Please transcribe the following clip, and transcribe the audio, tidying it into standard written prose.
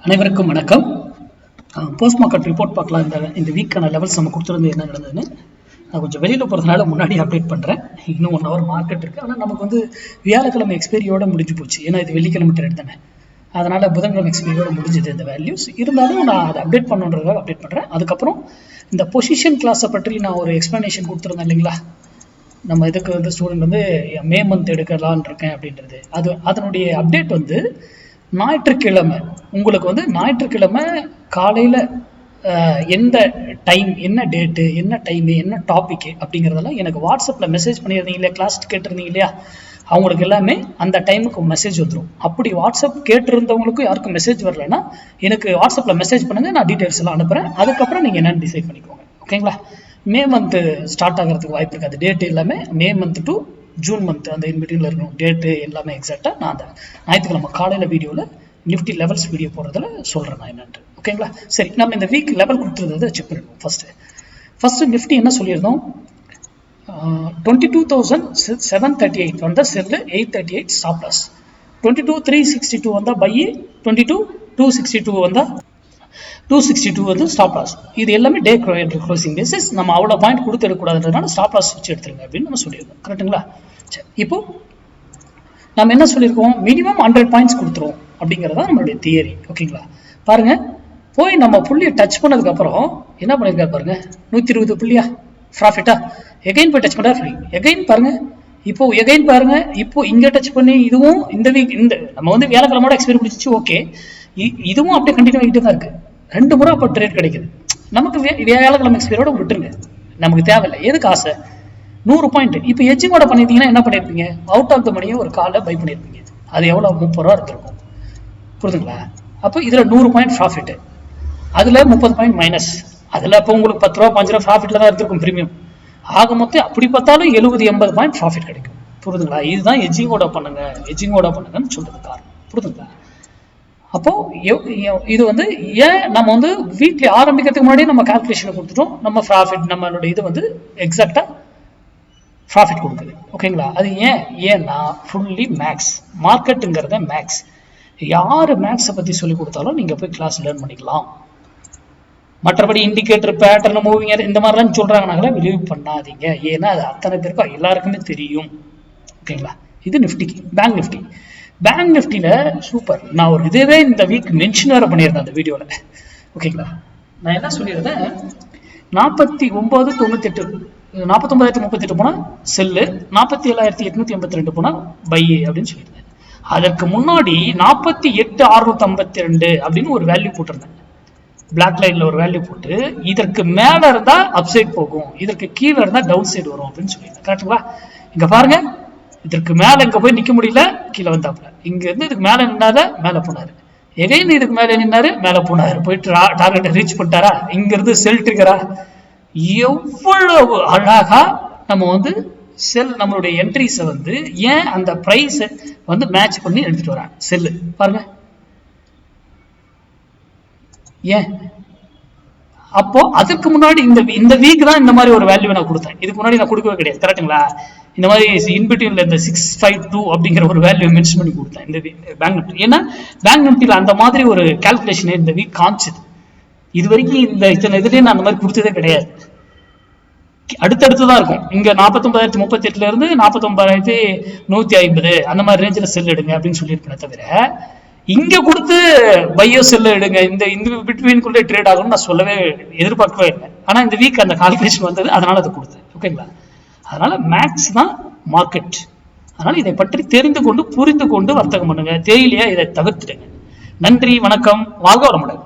அனைவருக்கும் வணக்கம். Post market report பார்க்கலாம். இந்த வீக்கான லெவல்ஸ் நம்ம கொடுத்துருந்து என்ன நடந்ததுன்னு நான் கொஞ்சம் வெளியில் போகிறதுனால முன்னாடி அப்டேட் பண்ணுறேன். இன்னும் 1 hour மார்க்கெட் இருக்குது. ஆனால் நமக்கு வந்து வியாழக்கிழமை எக்ஸ்பைரியோட முடிஞ்சு போச்சு. ஏன்னா இது வெள்ளிக்கிழமை ட்ரேட் தானே. அதனால் புதன்கிழமை எக்ஸ்பைரியோட முடிஞ்சது இந்த வேல்யூஸ். இருந்தாலும் நான் அதை அப்டேட் பண்ணுன்றதுக்காக அப்டேட் பண்ணுறேன். அதுக்கப்புறம் இந்த பொசிஷன் கிளாஸை பற்றி நான் ஒரு எக்ஸ்ப்ளனேஷன் கொடுத்துருந்தேன் இல்லைங்களா. நம்ம இதுக்கு வந்து ஸ்டூடெண்ட் வந்து மே மந்த் எடுக்கலான் இருக்கேன் அப்படின்றது. அதனுடைய அப்டேட் வந்து ஞாயிற்றுக்கிழமை உங்களுக்கு வந்து ஞாயிற்றுக்கிழமை காலையில் எந்த டைம், என்ன டேட்டு, என்ன டைமு, என்ன டாபிக்கு அப்படிங்கிறதெல்லாம் எனக்கு வாட்ஸ்அப்பில் மெசேஜ் பண்ணியிருந்தீங்க இல்லையா, கிளாஸ் கேட்டிருந்தீங்க இல்லையா, அவங்களுக்கு எல்லாமே அந்த டைமுக்கு மெசேஜ் வந்துடும். அப்படி வாட்ஸ்அப் கேட்டிருந்தவங்களுக்கும் யாருக்கும் மெசேஜ் வரலைன்னா எனக்கு வாட்ஸ்அப்பில் மெசேஜ் பண்ணுங்கள், நான் டீட்டெயில்ஸ் எல்லாம் அனுப்புகிறேன். அதுக்கப்புறம் நீங்கள் என்னென்னு டிசைட் பண்ணிக்கோங்க. ஓகேங்களா. மே மந்த்து ஸ்டார்ட் ஆகிறதுக்கு வாய்ப்பு இருக்காது. டேட்டு எல்லாமே May month to June month அந்த இன்பிட்வீனில் இருக்கணும். டேட்டு எல்லாமே எக்ஸாக்டாக நான் அந்த ஞாயிற்றுக்கிழமை காலையில் வீடியோவில் நிஃப்டி லெவல்ஸ் வீடியோ போடுறதுல சொல்கிறேன் நான் என்னென்று. ஓகேங்களா. சரி, நம்ம இந்த வீக் லெவல் கொடுத்துருந்ததை செக் பண்ணிடுவோம். ஃபஸ்ட்டு நிஃப்டி என்ன சொல்லியிருந்தோம், 22,738 வந்த செல்லு, 838 ஸ்டாப் லாஸ், 22,362 வந்தால் பை, 22,262 வந்தால் 262 வந்து ஸ்டாப் லாஸ். இது எல்லாமே டே க்ளோசிங் பேசிஸ். நம்ம அவ்வளோ பாயிண்ட் கொடுத்து எடுக்கக்கூடாதுன்றதுனால ஸ்டாப் லாஸ் வச்சு எடுத்துருங்க அப்படின்னு நம்ம சொல்லியிருக்கோம். கரெக்டுங்களா. சரி, இப்போ நம்ம என்ன சொல்லியிருக்கோம், மினிமம் 100 பாயிண்ட்ஸ் கொடுத்துருவோம் அப்படிங்கிறதா நம்மளுடைய தியரி. ஓகேங்களா. பாருங்க, போய் நம்ம புள்ளியை டச் பண்ணதுக்கப்புறம் என்ன பண்ணியிருக்காரு பாருங்க, 120 புள்ளியா ப்ராஃபிட்டா. எகைன் போய் டச் பண்ணா ஃப்ரீ. எகைன் பாருங்க, இப்போ எகைன் பாருங்க, இப்போ இங்கே டச் பண்ணி இதுவும் இந்த வீக் இந்த நம்ம வந்து வியாழக்கிழமோட எக்ஸ்பைரி முடிச்சிச்சு. ஓகே, இதுவும் அப்படியே கண்டினியூ ஆகிட்டு தான் இருக்கு. 2 முறை அப்போ ட்ரேட் கிடைக்குது நமக்கு. வியாழக்கிழமை எக்ஸ்பைரியோட விட்டுருங்க, நமக்கு தேவையில்லை. எதுக்கு ஆசை, 100 பாயிண்ட். இப்போ எஜ்ஜிங்கோட பண்ணியிருந்தீங்கன்னா என்ன பண்ணியிருப்பீங்க, அவுட் ஆஃப் த மணியை ஒரு காலை பை பண்ணியிருப்பீங்க. அது எவ்வளோ, 30 ரூபா இருந்திருக்கும். புரிதுங்களா. அப்போ இதில் 100 பாயிண்ட் ப்ராஃபிட், அதில் 30 பாயிண்ட் மைனஸ். அதில் இப்போ உங்களுக்கு 10 ரூபா 5 ரூபா ப்ராஃபிட்டில் தான் இருந்திருக்கும் ப்ரீமியம். ஆக மொத்தம் அப்படி பார்த்தாலும் 70-80 பாயிண்ட் ப்ராஃபிட் கிடைக்கும். புரிதுங்களா. இதுதான் எஜ்ஜிங்கோட பண்ணுங்கன்னு சொல்றது காரணம். புரிதுங்களா. அப்போ இது வந்து ஏன் நம்ம வந்து வீக்லி ஆரம்பிக்கிறதுக்கு முன்னாடியே நம்ம கால்குலேஷனை கொடுத்துட்டோம். நம்ம ப்ராஃபிட், நம்மளோட இது வந்து எக்ஸாக்டா ப்ராஃபிட் கொடுக்குது. ஓகேங்களா. அது ஏன்னா ஃபுல்லி மேக்ஸ், மார்க்கெட்டுங்கிறத மேக்ஸ். யாரு மேக்ஸை பத்தி சொல்லி கொடுத்தாலும் நீங்க போய் கிளாஸ் லேர்ன் பண்ணிக்கலாம். மற்றபடி இண்டிகேட்டர், பேட்டர்ன், மூவிங் இந்த மாதிரிலாம் சொல்றாங்கன்னா பிலீவ் பண்ணாதீங்க. ஏன்னா அது அத்தனை பேருக்கும் எல்லாருக்குமே தெரியும். ஓகேங்களா. இது நிஃப்டிக்கு. Bank நிஃப்டியில super. நான் ஒரு இதுவே இந்த வீக் மென்ஷன் வேற பண்ணியிருந்தேன் அந்த வீடியோல. ஓகேங்களா. நான் என்ன சொல்லியிருந்தேன், 49,038 போனா செல்லு, 47,882 போனா பை அப்படின்னு சொல்லியிருந்தேன். அதற்கு முன்னாடி 48,652 அப்படின்னு ஒரு வேல்யூ போட்டிருந்தேன். பிளாக் லைன்ல ஒரு வேல்யூ போட்டு, இதற்கு மேல இருந்தா அப்சைட் போகும், இதற்கு கீழே இருந்தா டவுன் சைடு வரும் அப்படின்னு சொல்லியிருந்தேன். கரெக்டுங்களா. இங்க பாருங்க, இதற்கு மேல இங்க போய் நிக்க முடியல, கீழே வந்தாப்புல. இங்க இருந்து இதுக்கு மேல நின்னாத மேல போனாரு, எகைன் இதுக்கு மேல நின்னாரு, மேல போனாரு, போயிட்டு டார்கெட்டை ரீச் பண்ணிட்டாரா, இங்க இருந்து செல் ட்ரிகரா. எவ்வளவு அழகா நம்ம வந்து நம்மளுடைய என்ட்ரிஸை வந்து ஏன் அந்த பிரைஸ் வந்து மேட்ச் பண்ணி எடுத்துட்டு வராங்க செல்லு. பாருங்க ஏன். அப்போ அதுக்கு முன்னாடி இந்த வீக் தான் இந்த மாதிரி ஒரு வேல்யூ நான் கொடுத்தேன். இதுக்கு முன்னாடி நான் கொடுக்கவே கிடையாது. கரெக்டுங்களா. இந்த மாதிரி இன்பிட்வீன்ல இந்த 652 அப்படிங்கிற ஒரு வேல்யூ மென்ஷன் பண்ணி கொடுத்தேன் இந்த பேங்க் நிஃப்டி. ஏன்னா பேங்க் நிஃப்டியில அந்த மாதிரி ஒரு கால்குலேஷன் இந்த வீக் காமிச்சது. இது வரைக்கும் இத்தனை இதுலயே நான் அந்த மாதிரி கொடுத்ததே கிடையாது. அடுத்தடுத்துதான் இருக்கும். இங்க 49,038 இருந்து 49,150 அந்த மாதிரி ரேஞ்சில் செல் எடுங்க அப்படின்னு சொல்லியிருப்பேன். தவிர இங்க கொடுத்து பையோ செல்ல எடுங்க, இந்த பிட்வீனுக்குள்ளே ட்ரேட் ஆகும்னு நான் சொல்லவே எதிர்பார்க்கவே இல்லை. ஆனா இந்த வீக் அந்த கால்குலேஷன் வந்தது, அதனால அதை கொடுத்தேன். ஓகேங்களா. அதனால மேக்ஸ் தான் மார்க்கெட். அதனால இதை பற்றி தெரிந்து கொண்டு புரிந்து கொண்டு வர்த்தகம் பண்ணுங்க. தெரியலையா இதை தவிர்த்துடுங்க. நன்றி, வணக்கம், வாழ்க வளமுடன்.